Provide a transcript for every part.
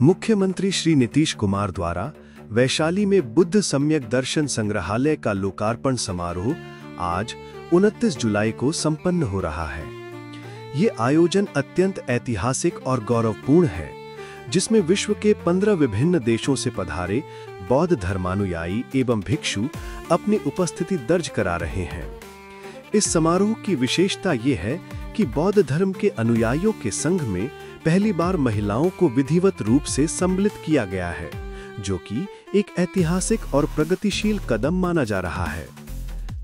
मुख्यमंत्री श्री नीतीश कुमार द्वारा वैशाली में बुद्ध सम्यक दर्शन संग्रहालय का लोकार्पण समारोह आज 29 जुलाई को संपन्न हो रहा है। ये आयोजन अत्यंत ऐतिहासिक और गौरवपूर्ण है, जिसमें विश्व के 15 विभिन्न देशों से पधारे बौद्ध धर्मानुयायी एवं भिक्षु अपनी उपस्थिति दर्ज करा रहे हैं। इस समारोह की विशेषता ये है कि बौद्ध धर्म के अनुयायियों के संघ में पहली बार महिलाओं को विधिवत रूप से सम्मिलित किया गया है, जो कि एक ऐतिहासिक और प्रगतिशील कदम माना जा रहा है।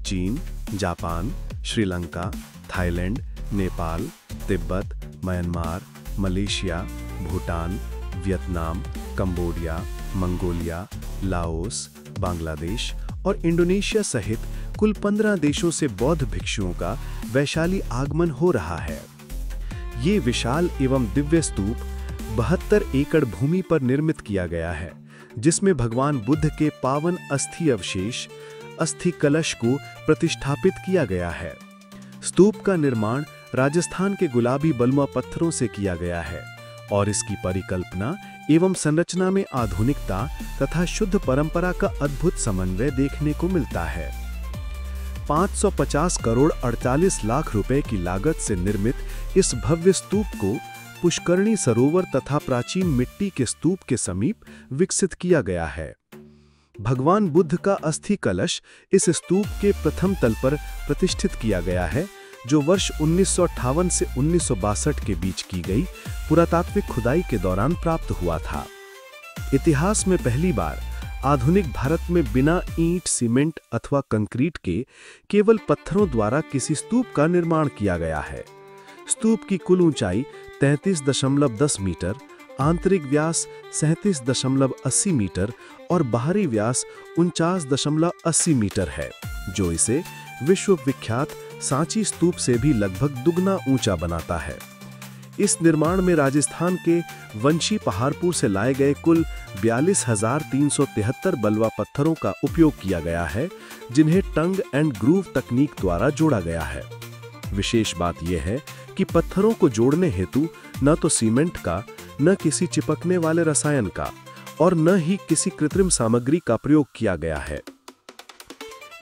चीन, Japan, Sri Lanka, Thailand, Nepal, Tibet, Myanmar, Malaysia, Bhutan, Vietnam, Cambodia, Mongolia, Laos, Bangladesh और इंडोनेशिया सहित कुल 15 देशों से बौद्ध भिक्षुओं का वैशाली आगमन हो रहा है। ये विशाल एवं दिव्य स्तूप 72 एकड़ भूमि पर निर्मित किया गया है, जिसमें भगवान बुद्ध के पावन अस्थि अवशेष अस्थि कलश को प्रतिष्ठापित किया गया है। स्तूप का निर्माण राजस्थान के गुलाबी बलुआ पत्थरों से किया गया है और इसकी परिकल्पना एवं संरचना में आधुनिकता तथा शुद्ध परंपरा का अद्भुत समन्वय देखने को मिलता है। 550 करोड़ 48 लाख रुपए की लागत से निर्मित इस भव्य स्तूप को पुष्करणी सरोवर तथा प्राचीन मिट्टी के स्तूप के समीप विकसित किया गया है। भगवान बुद्ध का अस्थि कलश इस स्तूप के प्रथम तल पर प्रतिष्ठित किया गया है, जो वर्ष 1958 से 1962 के बीच की गई पुरातात्विक खुदाई के दौरान प्राप्त हुआ था। इतिहास में पहली बार आधुनिक भारत में बिना ईंट, सीमेंट अथवा कंक्रीट के केवल पत्थरों द्वारा किसी स्तूप का निर्माण किया गया है। स्तूप की कुल ऊंचाई 33.10 मीटर, आंतरिक व्यास 37.80 मीटर और बाहरी व्यास 49.80 मीटर है, जो इसे विश्व विख्यात सांची स्तूप से भी लगभग दुगना ऊंचा बनाता है। इस निर्माण में राजस्थान के वंशी पहाड़पुर से लाए गए कुल 42,373 बलुआ पत्थरों का उपयोग किया गया है, जिन्हें टंग एंड ग्रूव तकनीक द्वारा जोड़ा गया है। विशेष बात यह है कि पत्थरों को जोड़ने हेतु न तो सीमेंट का, न किसी चिपकने वाले रसायन का और न ही किसी कृत्रिम सामग्री का प्रयोग किया गया है।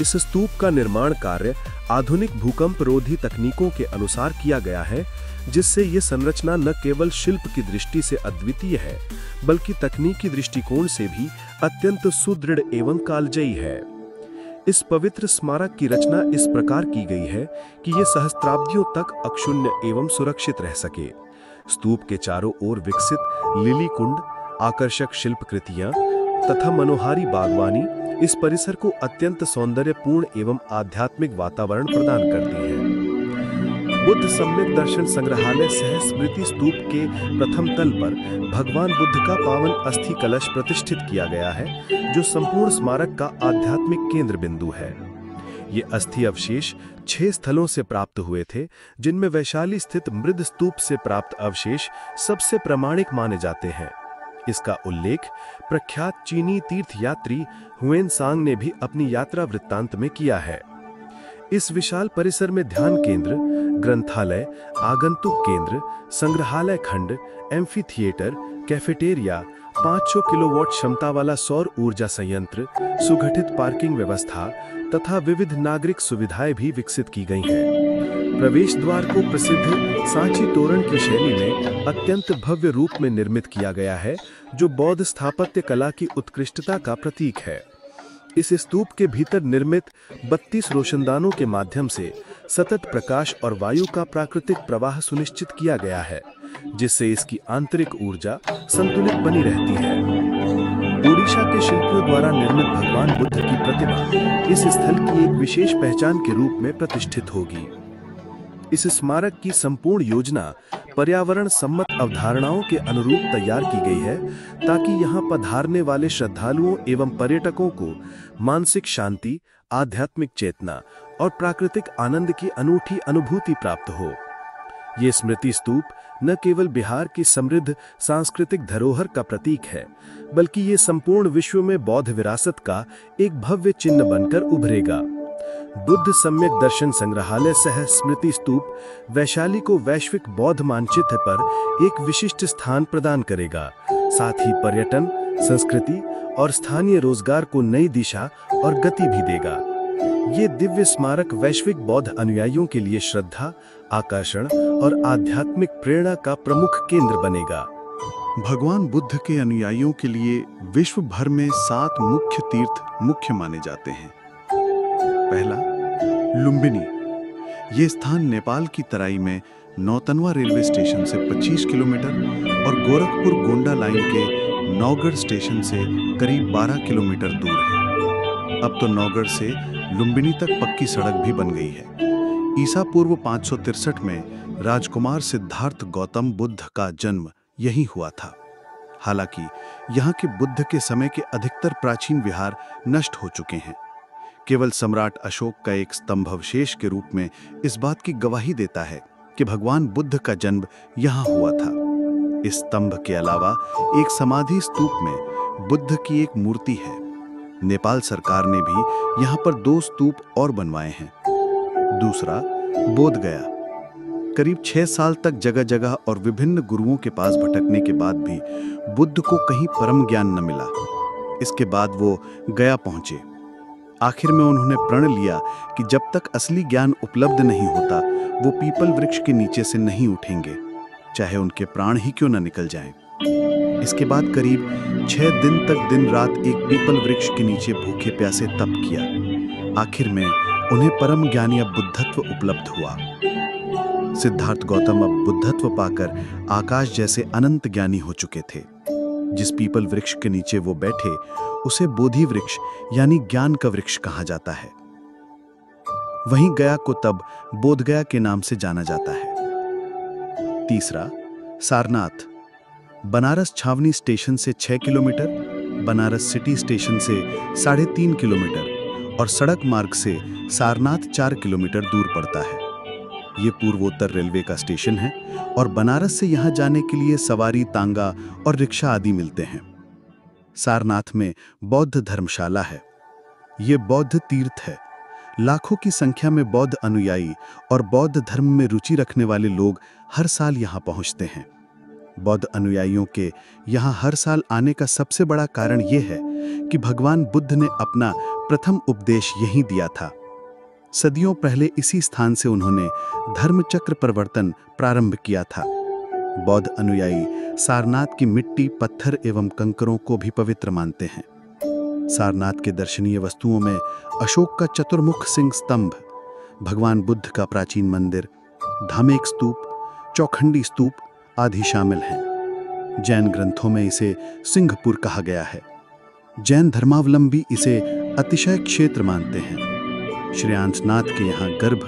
इस स्तूप का निर्माण कार्य आधुनिक भूकंप रोधी तकनीकों के अनुसार किया गया है, जिससे ये संरचना न केवल शिल्प की दृष्टि से अद्वितीय है, बल्कि तकनीकी दृष्टिकोण से भी अत्यंत सुदृढ़ एवं कालजयी है। इस पवित्र स्मारक की रचना इस प्रकार की गई है कि ये सहस्त्राब्दियों तक अक्षुण्ण एवं सुरक्षित रह सके। स्तूप के चारों ओर विकसित लिली कुंड, आकर्षक शिल्पकृतियां तथा मनोहारी बागवानी इस परिसर को अत्यंत सौंदर्यपूर्ण एवं आध्यात्मिक वातावरण प्रदान करती है। बुद्ध सम्यक दर्शन संग्रहालय सह स्मृति स्तूप के प्रथम तल पर भगवान बुद्ध का पावन अस्थि कलश प्रतिष्ठित किया गया है, जो संपूर्ण स्मारक का आध्यात्मिक केंद्र बिंदु है। ये अस्थि अवशेष 6 स्थलों से प्राप्त हुए थे, जिनमें वैशाली स्थित मृद स्तूप से प्राप्त अवशेष सबसे प्रामाणिक माने जाते हैं। इसका उल्लेख प्रख्यात चीनी तीर्थयात्री हुएनसांग ने भी अपनी यात्रा वृत्तांत में किया है। इस विशाल परिसर में ध्यान केंद्र, ग्रंथालय, आगंतुक केंद्र, संग्रहालय खंड, एम्फी थिएटर, कैफेटेरिया, 500 किलोवाट क्षमता वाला सौर ऊर्जा संयंत्र, सुगठित पार्किंग व्यवस्था तथा विविध नागरिक सुविधाएं भी विकसित की गई हैं। प्रवेश द्वार को प्रसिद्ध सांची तोरण की शैली में अत्यंत भव्य रूप में निर्मित किया गया है, जो बौद्ध स्थापत्य कला की उत्कृष्टता का प्रतीक है। इस स्तूप के भीतर निर्मित 32 रोशनदानों के माध्यम से सतत प्रकाश और वायु का प्राकृतिक प्रवाह सुनिश्चित किया गया है, जिससे इसकी आंतरिक ऊर्जा संतुलित बनी रहती है। ओडिशा के शिल्पियों द्वारा निर्मित भगवान बुद्ध की प्रतिमा इस स्थल की एक विशेष पहचान के रूप में प्रतिष्ठित होगी। इस स्मारक की संपूर्ण योजना पर्यावरण सम्मत अवधारणाओं के अनुरूप तैयार की गई है, ताकि यहाँ पधारने वाले श्रद्धालुओं एवं पर्यटकों को मानसिक शांति, आध्यात्मिक चेतना और प्राकृतिक आनंद की अनूठी अनुभूति प्राप्त हो। ये स्मृति स्तूप न केवल बिहार की समृद्ध सांस्कृतिक धरोहर का प्रतीक है, बल्कि ये संपूर्ण विश्व में बौद्ध विरासत का एक भव्य चिन्ह बनकर उभरेगा। बुद्ध सम्यक दर्शन संग्रहालय सह स्मृति स्तूप वैशाली को वैश्विक बौद्ध मानचित्र पर एक विशिष्ट स्थान प्रदान करेगा, साथ ही पर्यटन, संस्कृति और स्थानीय रोजगार को नई दिशा और गति भी देगा। ये दिव्य स्मारक वैश्विक बौद्ध अनुयायियों के लिए श्रद्धा, आकर्षण और आध्यात्मिक प्रेरणा का प्रमुख केंद्र बनेगा। भगवान बुद्ध के अनुयायियों के लिए विश्व भर में 7 मुख्य तीर्थ मुख्य माने जाते हैं। पहला, लुम्बिनी। ये स्थान नेपाल की तराई में नौतनवा रेलवे स्टेशन से 25 किलोमीटर और गोरखपुर गोंडा लाइन के नौगढ़ स्टेशन से करीब 12 किलोमीटर दूर है। अब तो नौगढ़ से लुम्बिनी तक पक्की सड़क भी बन गई है। ईसा पूर्व 563 में राजकुमार सिद्धार्थ गौतम बुद्ध का जन्म यहीं हुआ था। हालांकि यहाँ के बुद्ध के समय के अधिकतर प्राचीन विहार नष्ट हो चुके हैं। केवल सम्राट अशोक का एक स्तंभावशेष के रूप में इस बात की गवाही देता है कि भगवान बुद्ध का जन्म यहाँ हुआ था। इस स्तंभ के अलावा एक समाधि स्तूप में बुद्ध की एक मूर्ति है। नेपाल सरकार ने भी यहाँ पर 2 स्तूप और बनवाए हैं। दूसरा, बोध गया। करीब 6 साल तक जगह जगह और विभिन्न गुरुओं के पास भटकने के बाद भी बुद्ध को कहीं परम ज्ञान न मिला। इसके बाद वो गया पहुंचे। आखिर में उन्होंने प्रण लिया कि जब तक असली ज्ञान उपलब्ध नहीं होता वो पीपल वृक्ष के नीचे से नहीं उठेंगे, चाहे उनके प्राण ही क्यों न निकल जाएं। इसके बाद करीब 6 दिन तक दिन रात एक पीपल वृक्ष के नीचे भूखे प्यासे तप किया। आखिर में उन्हें परम ज्ञानी अब बुद्धत्व उपलब्ध हुआ। सिद्धार्थ गौतम अब बुद्धत्व पाकर आकाश जैसे अनंत ज्ञानी हो चुके थे। जिस पीपल वृक्ष के नीचे वो बैठे उसे बोधि वृक्ष यानी ज्ञान का वृक्ष कहा जाता है। वहीं गया को तब बोध गया के नाम से जाना जाता है। तीसरा, सारनाथ। बनारस छावनी स्टेशन से 6 किलोमीटर, बनारस सिटी स्टेशन से 3.5 किलोमीटर और सड़क मार्ग से सारनाथ 4 किलोमीटर दूर पड़ता है। ये पूर्वोत्तर रेलवे का स्टेशन है और बनारस से यहाँ जाने के लिए सवारी, तांगा और रिक्शा आदि मिलते हैं। सारनाथ में बौद्ध धर्मशाला है। ये बौद्ध तीर्थ है। लाखों की संख्या में बौद्ध अनुयायी और बौद्ध धर्म में रुचि रखने वाले लोग हर साल यहाँ पहुँचते हैं। बौद्ध अनुयायियों के यहाँ हर साल आने का सबसे बड़ा कारण ये है कि भगवान बुद्ध ने अपना प्रथम उपदेश यहीं दिया था। सदियों पहले इसी स्थान से उन्होंने धर्मचक्र परिवर्तन प्रारंभ किया था। बौद्ध अनुयायी सारनाथ की मिट्टी, पत्थर एवं कंकरों को भी पवित्र मानते हैं। सारनाथ के दर्शनीय वस्तुओं में अशोक का चतुर्मुख सिंह स्तंभ, भगवान बुद्ध का प्राचीन मंदिर, धामेक स्तूप, चौखंडी स्तूप आदि शामिल हैं। जैन ग्रंथों में इसे सिंहपुर कहा गया है। जैन धर्मावलंबी इसे अतिशय क्षेत्र मानते हैं। श्रेयांसनाथ के यहाँ गर्भ,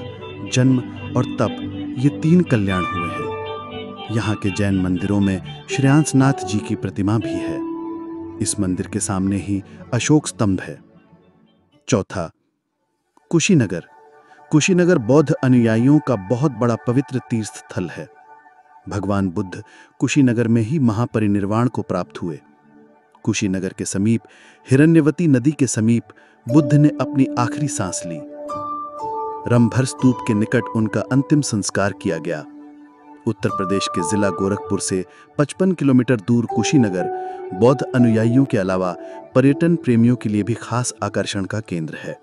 जन्म और तप ये 3 कल्याण हुए हैं। यहाँ के जैन मंदिरों में श्रेयांसनाथ जी की प्रतिमा भी है। इस मंदिर के सामने ही अशोक स्तंभ है। चौथा, कुशीनगर। कुशीनगर बौद्ध अनुयायियों का बहुत बड़ा पवित्र तीर्थ स्थल है। भगवान बुद्ध कुशीनगर में ही महापरिनिर्वाण को प्राप्त हुए। कुशीनगर के समीप हिरण्यवती नदी के समीप बुद्ध ने अपनी आखिरी सांस ली। रंभर स्तूप के निकट उनका अंतिम संस्कार किया गया। उत्तर प्रदेश के जिला गोरखपुर से 55 किलोमीटर दूर कुशीनगर बौद्ध अनुयायियों के अलावा पर्यटन प्रेमियों के लिए भी खास आकर्षण का केंद्र है।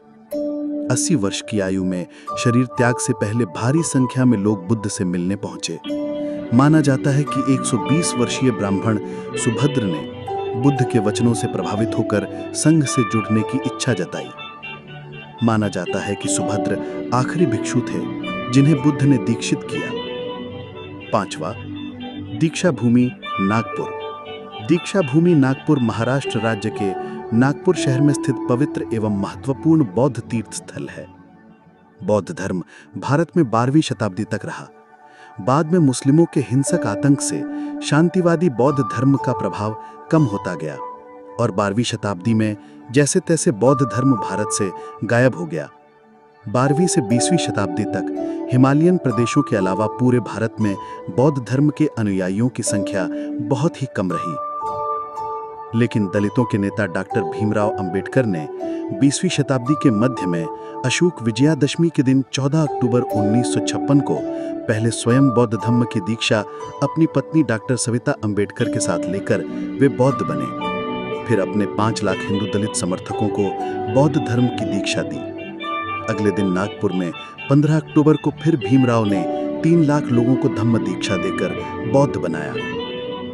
80 वर्ष की आयु में शरीर त्याग से पहले भारी संख्या में लोग बुद्ध से मिलने पहुंचे। माना जाता है कि 120 वर्षीय ब्राह्मण सुभद्र ने बुद्ध के वचनों से प्रभावित होकर संघ से जुड़ने की इच्छा जताई। माना जाता है कि सुभद्र आखिरी भिक्षु थे जिन्हें बुद्ध ने दीक्षित किया। 5वां, दीक्षा भूमि नागपुर। दीक्षा भूमि नागपुर महाराष्ट्र राज्य के नागपुर शहर में स्थित पवित्र एवं महत्वपूर्ण बौद्ध तीर्थ स्थल है। बौद्ध धर्म भारत में 12वीं शताब्दी तक रहा। बाद में मुस्लिमों के हिंसक आतंक से शांतिवादी बौद्ध धर्म का प्रभाव कम होता गया और 12वीं शताब्दी में जैसे तैसे बौद्ध धर्म भारत से गायब हो गया। 12वीं से 20वीं शताब्दी तक हिमालयन प्रदेशों के अलावा पूरे भारत में बौद्ध धर्म के अनुयायियों की संख्या बहुत ही कम रही। लेकिन दलितों के नेता डॉक्टर भीमराव अंबेडकर ने 20वीं शताब्दी के मध्य में अशोक विजयादशमी के दिन 14 अक्टूबर 1956 को पहले स्वयं बौद्ध धम्म की दीक्षा अपनी पत्नी डॉक्टर सविता अंबेडकर के साथ लेकर वे बौद्ध बने। फिर अपने 5 लाख हिंदू दलित समर्थकों को बौद्ध धर्म की दीक्षा दी। अगले दिन नागपुर में 15 अक्टूबर को फिर भीमराव ने 3 लाख लोगों को धम्म दीक्षा देकर बौद्ध बनाया।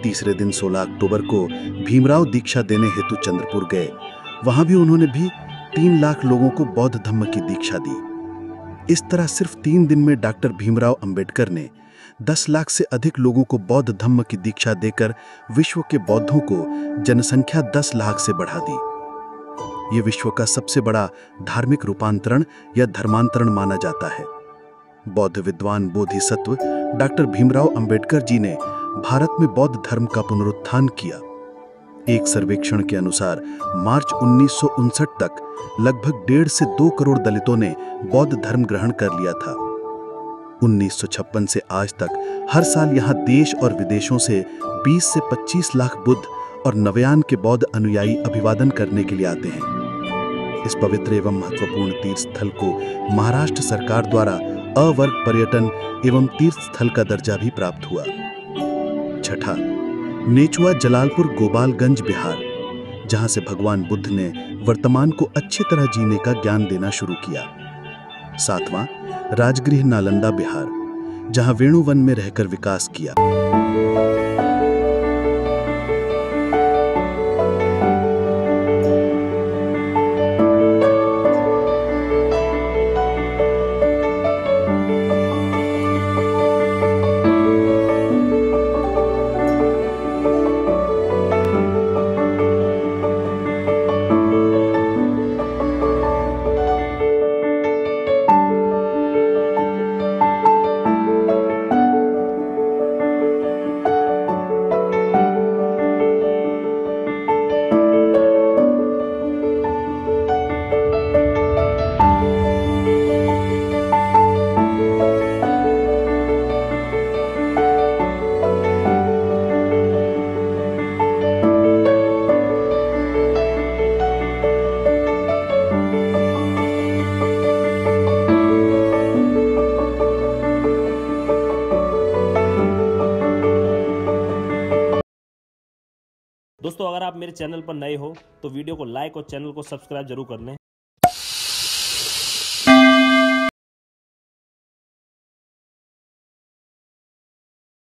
तीसरे दिन 16 अक्टूबर को भीमराव दीक्षा देने हेतु चंद्रपुर गए। वहां भी उन्होंने भी 3 लाख लोगों को बौद्ध धम्म की दीक्षा दी। इस तरह सिर्फ 3 दिन में डॉक्टर भीमराव अंबेडकर ने 10 लाख से अधिक लोगों को बौद्ध धम्म की दीक्षा देकर विश्व के बौद्धों को जनसंख्या 10 लाख से बढ़ा दी। ये विश्व का सबसे बड़ा धार्मिक रूपांतरण या धर्मांतरण माना जाता है। बौद्ध विद्वान बोधिसत्व डॉक्टर भीमराव अंबेडकर जी ने भारत में बौद्ध धर्म का पुनरुत्थान किया। एक सर्वेक्षण के अनुसार मार्च 1959 तक लगभग 1.5 से 2 करोड़ दलितों ने बौद्ध धर्म ग्रहण कर लिया था। 1956 से आज तक हर साल यहाँ देश और विदेशों से 20 से 25 लाख बुद्ध और नवयान के बौद्ध अनुयायी अभिवादन करने के लिए आते हैं। इस पवित्र एवं महत्वपूर्ण तीर्थ स्थल को महाराष्ट्र सरकार द्वारा अवर्ग पर्यटन एवं तीर्थ स्थल का दर्जा भी प्राप्त हुआ। छठा, नेचुआ जलालपुर गोपालगंज बिहार, जहां से भगवान बुद्ध ने वर्तमान को अच्छी तरह जीने का ज्ञान देना शुरू किया। 7वां, राजगृह नालंदा बिहार, जहां वेणुवन में रहकर विकास किया। दोस्तों, अगर आप मेरे चैनल पर नए हो तो वीडियो को लाइक और चैनल को सब्सक्राइब जरूर कर लें।